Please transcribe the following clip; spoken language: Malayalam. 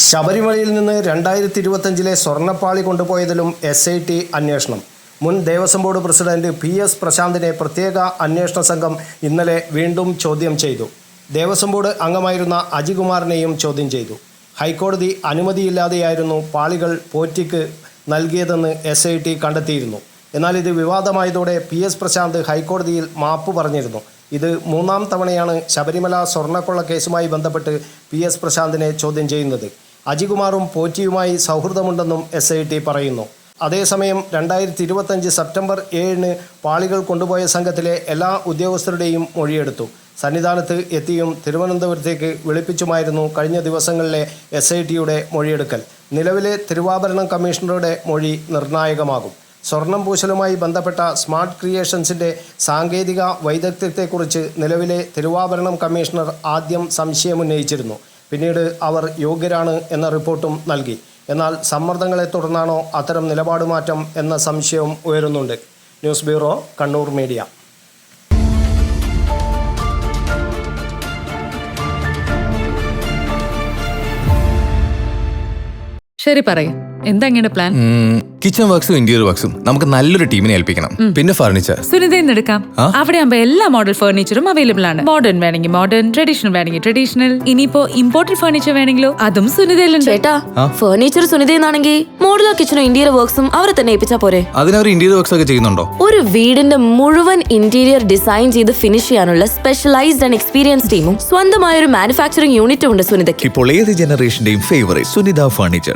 ശബരിമലയിൽ നിന്ന് 2025 സ്വർണ്ണപ്പാളി കൊണ്ടുപോയതിലും SIT അന്വേഷണം. മുൻ ദേവസ്വം ബോർഡ് പ്രസിഡന്റ് PS പ്രശാന്തിനെ പ്രത്യേക അന്വേഷണ സംഘം ഇന്നലെ വീണ്ടും ചോദ്യം ചെയ്തു. ദേവസ്വം ബോർഡ് അംഗമായിരുന്ന അജികുമാറിനെയും ചോദ്യം ചെയ്തു. ഹൈക്കോടതി അനുമതിയില്ലാതെയായിരുന്നു പാളികൾ പോറ്റിക്ക് നൽകിയതെന്ന് SIT കണ്ടെത്തിയിരുന്നു. എന്നാൽ ഇത് വിവാദമായതോടെ PS പ്രശാന്ത് ഹൈക്കോടതിയിൽ മാപ്പ് പറഞ്ഞിരുന്നു. ഇത് മൂന്നാം തവണയാണ് ശബരിമല സ്വർണ്ണക്കൊള്ള കേസുമായി ബന്ധപ്പെട്ട് PS പ്രശാന്തിനെ ചോദ്യം ചെയ്യുന്നത്. അജികുമാറും പോറ്റിയുമായി സൗഹൃദമുണ്ടെന്നും SIT പറയുന്നു. അതേസമയം 2025 സെപ്റ്റംബർ 7 പാളികൾ കൊണ്ടുപോയ സംഘത്തിലെ എല്ലാ ഉദ്യോഗസ്ഥരുടെയും മൊഴിയെടുത്തു. സന്നിധാനത്ത് എത്തിയും തിരുവനന്തപുരത്തേക്ക് വിളിപ്പിച്ചുമായിരുന്നു കഴിഞ്ഞ ദിവസങ്ങളിലെ SITയുടെ മൊഴിയെടുക്കൽ. നിലവിലെ തിരുവാഭരണം കമ്മീഷണറുടെ മൊഴി നിർണായകമാകും. സ്വർണം പൂശലുമായി ബന്ധപ്പെട്ട സ്മാർട്ട് ക്രിയേഷൻസിൻ്റെ സാങ്കേതിക വൈദഗ്ധ്യത്തെക്കുറിച്ച് നിലവിലെ തിരുവാഭരണം കമ്മീഷണർ ആദ്യം സംശയമുന്നയിച്ചിരുന്നു. പിന്നീട് അവർ യോഗ്യരാണ് എന്ന റിപ്പോർട്ടും നൽകി. എന്നാൽ സമ്മർദ്ദങ്ങളെ തുടർന്നാണോ അത്തരം നിലപാട് മാറ്റം എന്ന സംശയവും ഉയരുന്നുണ്ട്. News bureau, Kannur media. ശരി, പറയും എന്താ ഇങ്ങനെ പ്ലാൻ? കിച്ചൺ വർക്സും ഇന്റീരിയർ വർക്സും നമുക്ക് നല്ലൊരു ടീമിനെ ഏൽപ്പിക്കണം. പിന്നെ ഫർണിച്ചർ സുനിതയിൽ എടുക്കാം. അവിടെ ആകുമ്പോ എല്ലാ മോഡൽ ഫർണിച്ചറും അവൈലബിൾ ആണ്. മോഡേൺ വേണമെങ്കിൽ മോഡേൺ, ട്രഡീഷണൽ വേണമെങ്കിൽ ട്രഡീഷണൽ. ഇനിയിപ്പോ ഇമ്പോർട്ടഡ് ഫർണിച്ചർ വേണമെങ്കിലോ അതും സുനിതയിലുണ്ട്. ചേട്ടാ, ഫർണിച്ചർ സുനിതയെന്നാണെങ്കിൽ മോഡുലാർ കിച്ചണും ഇന്റീരിയർ വർക്സും അവരെ തന്നെ ഏൽപ്പിച്ചാ പോരെ? അതിനവർ ഇന്റീരിയർ വർക്സ് ഒക്കെ ചെയ്യുന്നുണ്ടോ? ഒരു വീടിന്റെ മുഴുവൻ ഇന്റീരിയർ ഡിസൈൻ ചെയ്ത് ഫിനിഷ് ചെയ്യാനുള്ള സ്പെഷ്യലൈസ്ഡ് ആൻഡ് എക്സ്പീരിയൻസ് ടീമും സ്വന്തമായ ഒരു മാനുഫാക്ചറിംഗ് യൂണിറ്റും ഉണ്ട് സുനിതയ്ക്ക്. ഇപ്പോൾ ഏത് ജനറേഷന്റെയും ഫേവറേറ്റ് സുനിത ഫർണിച്ചർ,